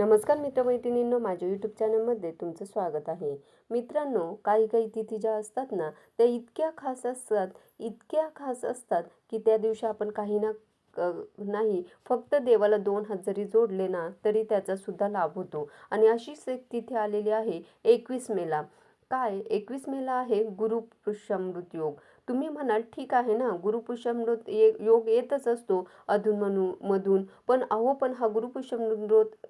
नमस्कार मित्रमैत्रिणींनो, माझ्या यूट्यूब चॅनलमध्ये तुमचं स्वागत आहे. मित्रांनो, काही काही तिथी ज्या असतात ना, त्या इतक्या खास असतात की त्या दिवशी आपण काही ना नाही फक्त देवाला 2 हात जरी जोडले ना तरी त्याचा सुद्धा लाभ होतो. आणि अशीच एक तिथी आलेली आहे 21 मेला. काय 21 मेला आहे गुरुपुष्यामृत योग. तुम्ही म्हणाल ठीक आहे ना, गुरुपुष्यामृत योग येतच असतो मधून. पण हा गुरुपुष्यमृत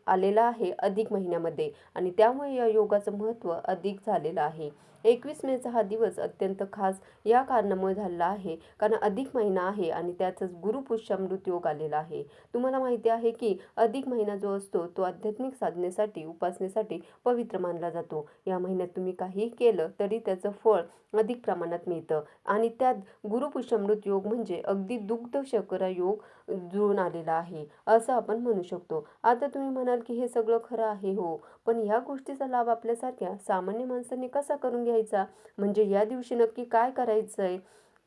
आलेला आहे अधिक महिन्यामध्ये आणि त्यामुळे या योगाचं महत्त्व अधिक झालेलं आहे. 21 मेचा हा दिवस अत्यंत खास या कारणामुळे झालेला आहे कारण अधिक महिना आहे आणि त्यातच गुरुपुष्यामृत योग आलेला आहे. तुम्हाला माहिती आहे की अधिक महिना जो असतो तो आध्यात्मिक साधनेसाठी, उपासनेसाठी पवित्र मानला जातो. या महिन्यात तुम्ही काहीही केलं तरी त्याचं फळ अधिक प्रमाणात मिळतं आणि त्यात गुरुपुष्यामृत योग म्हणजे अगदी दुग्ध शर्करा योग जुळून आलेला आहे असं आपण म्हणू शकतो. आता तुम्ही म्हणाल की हे सगळं खरं आहे, हो, पण ह्या गोष्टीचा लाभ आपल्यासारख्या सामान्य माणसांनी कसा करून घ्यायचा, म्हणजे या दिवशी नक्की काय करायचंय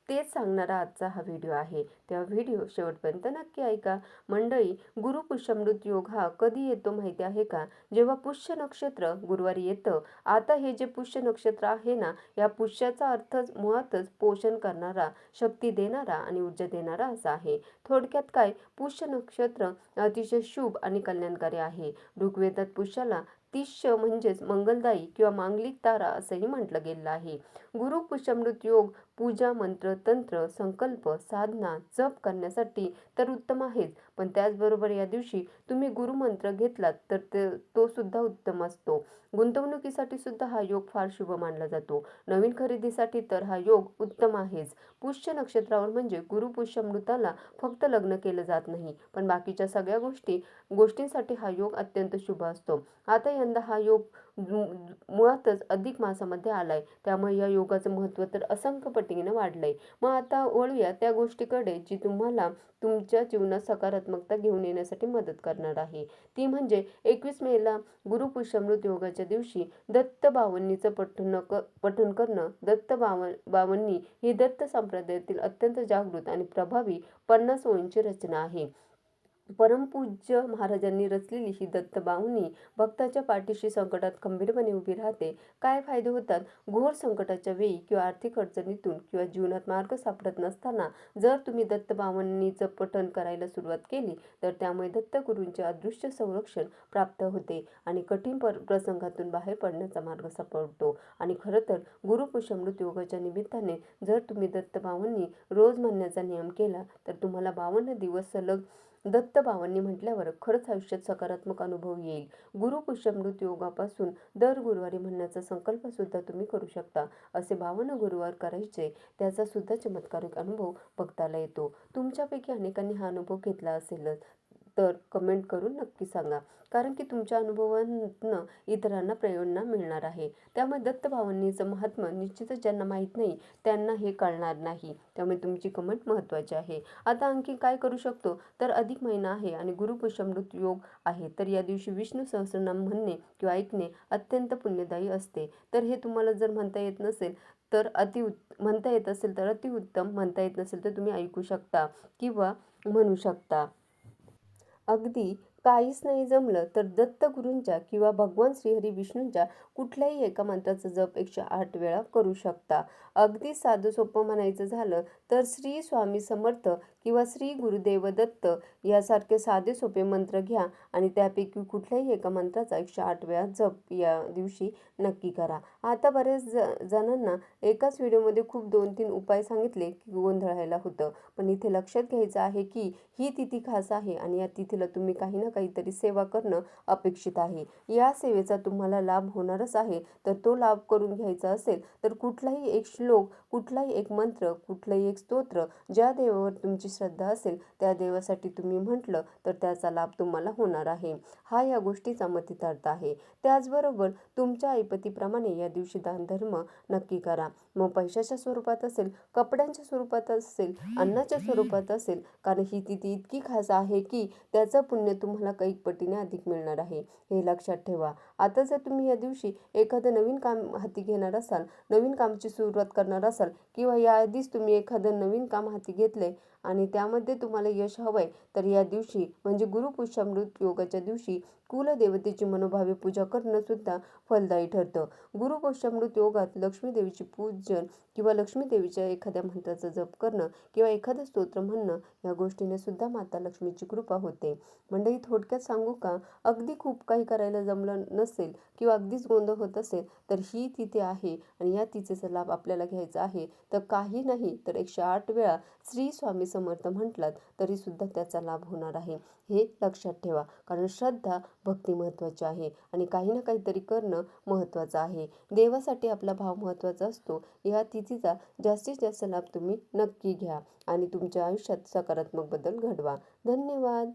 तेच सांगणारा आजचा हा व्हिडिओ आहे. तेव्हा व्हिडिओ शेवटपर्यंत नक्की ऐका. मंडळी, गुरुपुष्यमृत योग हा कधी येतो माहिती आहे का? जेव्हा पुष्य नक्षत्र गुरुवारी येतं. आता हे जे पुष्य नक्षत्र आहे ना, या पुष्याचा अर्थ मुळातच पोषण करणारा, शक्ती देणारा आणि ऊर्जा देणारा असा आहे. थोडक्यात काय, पुष्य नक्षत्र अतिशय शुभ आणि कल्याणकारी आहे. ऋग्वेदात पुष्याला तिष्य म्हणजेच मंगलदायी किंवा मांगलिक तारा असंही म्हटलं गेलं आहे. गुरुपुष्यमृत योग पूजा, मंत्र, तंत्र, संकल्प, साधना, जप करण्यासाठी तर उत्तम आहेच, पण त्याचबरोबर या दिवशी तुम्ही गुरुमंत्र घेतलात तर तो सुद्धा उत्तम असतो. गुंतवणुकीसाठी सुद्धा हा योग फार शुभ मानला जातो. नवीन खरेदीसाठी तर हा योग उत्तम आहेच. पुष्य नक्षत्रावर म्हणजे गुरुपुष्यमृताला फक्त लग्न केलं जात नाही, पण बाकीच्या सगळ्या गोष्टींसाठी हा योग अत्यंत शुभ असतो. आता यंदा हा योग मुळातच अधिक मासामध्ये आलाय, त्यामुळे या योगाचं महत्त्व तर असंख्य पटीने वाढलंय. मग आता वळूया त्या गोष्टीकडे जी तुम्हाला तुमच्या जीवनात सकारात्मकता घेऊन येण्यासाठी मदत करणार आहे. ती म्हणजे 21 मेला गुरुपुष्यमृत योगाच्या दिवशी दत्त बावन्नीचं पठण करणं. बावन्नी ही दत्त संप्रदायातील अत्यंत जागृत आणि प्रभावी 50 ओळींची रचना आहे. परमपूज्य महाराजांनी रचलेली ही दत्त बावनी भक्ताच्या पाठीशी संकटात खंबीरपणे उभी राहते. काय फायदे होतात? घोर संकटाच्या वेळी किंवा आर्थिक अडचणीतून किंवा जीवनात मार्ग सापडत नसताना जर तुम्ही दत्त बावन्नीचं पठण करायला सुरुवात केली तर त्यामुळे दत्तगुरूंचे अदृश्य संरक्षण प्राप्त होते आणि कठीण प्रसंगातून बाहेर पडण्याचा मार्ग सापडतो. आणि खरं तर गुरुपुष्यमृत योगाच्या निमित्ताने जर तुम्ही दत्त बावन्नी रोज म्हणण्याचा नियम केला तर तुम्हाला 52 दिवस सलग दत्त बावन्नी म्हटल्यावर खरंच आयुष्यात सकारात्मक अनुभव येईल. गुरुपुष्यमृत योगापासून दर गुरुवारी म्हणण्याचा संकल्प सुद्धा तुम्ही करू शकता. असे 52 गुरुवार करायचे, त्याचा सुद्धा चमत्कारिक अनुभव बघताना येतो. तुमच्यापैकी अनेकांनी हा अनुभव घेतला असेलच तर कमेंट करून नक्की सांगा, कारण की तुमच्या अनुभवांतनं इतरांना प्रेरणा मिळणार आहे. त्यामुळे दत्त बावन्नीचं महात्म्य निश्चितच ज्यांना माहीत नाही त्यांना हे कळणार नाही, त्यामुळे तुमची कमेंट महत्त्वाची आहे. आता आणखी काय करू शकतो, तर अधिक महिना आहे आणि गुरुपुष्यमृत योग आहे, तर या दिवशी विष्णू सहस्रनाम म्हणणे किंवा ऐकणे अत्यंत पुण्यदायी असते. तर हे तुम्हाला जर म्हणता येत नसेल तर म्हणता येत असेल तर अतिउत्तम, म्हणता येत नसेल तर तुम्ही ऐकू शकता किंवा म्हणू शकता. अगदी काहीच नाही जमलं तर दत्तगुरूंच्या किंवा भगवान श्रीहरी विष्णूंच्या कुठल्याही एका मंत्राचा जप 108 वेळा करू शकता. अगदी साधं सोपं म्हणायचं झालं तर श्री स्वामी समर्थ किंवा श्री गुरुदेव दत्त यासारखे साधे सोपे मंत्र घ्या आणि त्यापैकी कुठल्याही एका मंत्राचा 108 वेळा जप या दिवशी नक्की करा. आता बऱ्याच जणांना एकाच व्हिडिओमध्ये खूप 2-3 उपाय सांगितले की गोंधळायला होतं, पण इथे लक्षात घ्यायचं आहे की ही तिथी खास आहे आणि या तिथीला तुम्ही काही ना काहीतरी सेवा करणं अपेक्षित आहे. या सेवेचा तुम्हाला लाभ होणारच आहे, तर तो लाभ करून घ्यायचा असेल तर कुठलाही एक श्लोक, कुठलाही एक मंत्र, कुठलंही एक स्तोत्र, ज्या देवावर तुमची श्रद्धा असेल त्या देवासाठी तुम्ही म्हटलं तर त्याचा लाभ तुम्हाला होणार आहे. हा या गोष्टीचा मतितार्थ आहे. त्याचबरोबर तुमच्या ऐपतीप्रमाणे या दिवशी दानधर्म नक्की करा. मग पैशाच्या स्वरूपात असेल, कपड्यांच्या स्वरूपात असेल, अन्नाच्या स्वरूपात असेल, कारण ही तिथी इतकी खास आहे की त्याचं पुण्य तुम्हाला कैक पटीने अधिक मिळणार आहे, हे लक्षात ठेवा. आता जर तुम्ही या दिवशी एखादं नवीन काम हाती घेणार असाल, नवीन कामाची सुरुवात करणार असाल किंवा याआधीच तुम्ही एखादं नवीन काम हाती घेतले आणि त्यामध्ये तुम्हाला यश हवंय तर या दिवशी म्हणजे गुरुपुष्यामृत योगाच्या दिवशी कुलदेवतेची मनोभावे पूजा करणं सुद्धा फलदायी ठरतं. गुरुपुष्यामृत योगात लक्ष्मी देवीची पूजन किंवा लक्ष्मी देवीच्या एखाद्या मंत्राचा जप करणं किंवा एखादं स्तोत्र म्हणणं या गोष्टीने सुद्धा माता लक्ष्मीची कृपा होते. मंडळी, थोडक्यात सांगू का, अगदी खूप काही करायला जमलं नसेल किंवा अगदीच गोंधळ होत असेल तर ही तिथी आहे आणि या तिथीचा लाभ आपल्याला घ्यायचा आहे. तर काही नाही तर 108 वेळा श्री स्वामी समर्थ म्हटलात तरी सुद्धा त्याचा लाभ होणार आहे, हे लक्षात ठेवा. कारण श्रद्धा भक्ती महत्त्वाची आहे आणि काही ना काहीतरी करणं महत्त्वाचं आहे. देवासाठी आपला भाव महत्त्वाचा असतो. या तिथीचा जास्तीत जास्त लाभ तुम्ही नक्की घ्या आणि तुमच्या आयुष्यात सकारात्मक बदल घडवा. धन्यवाद.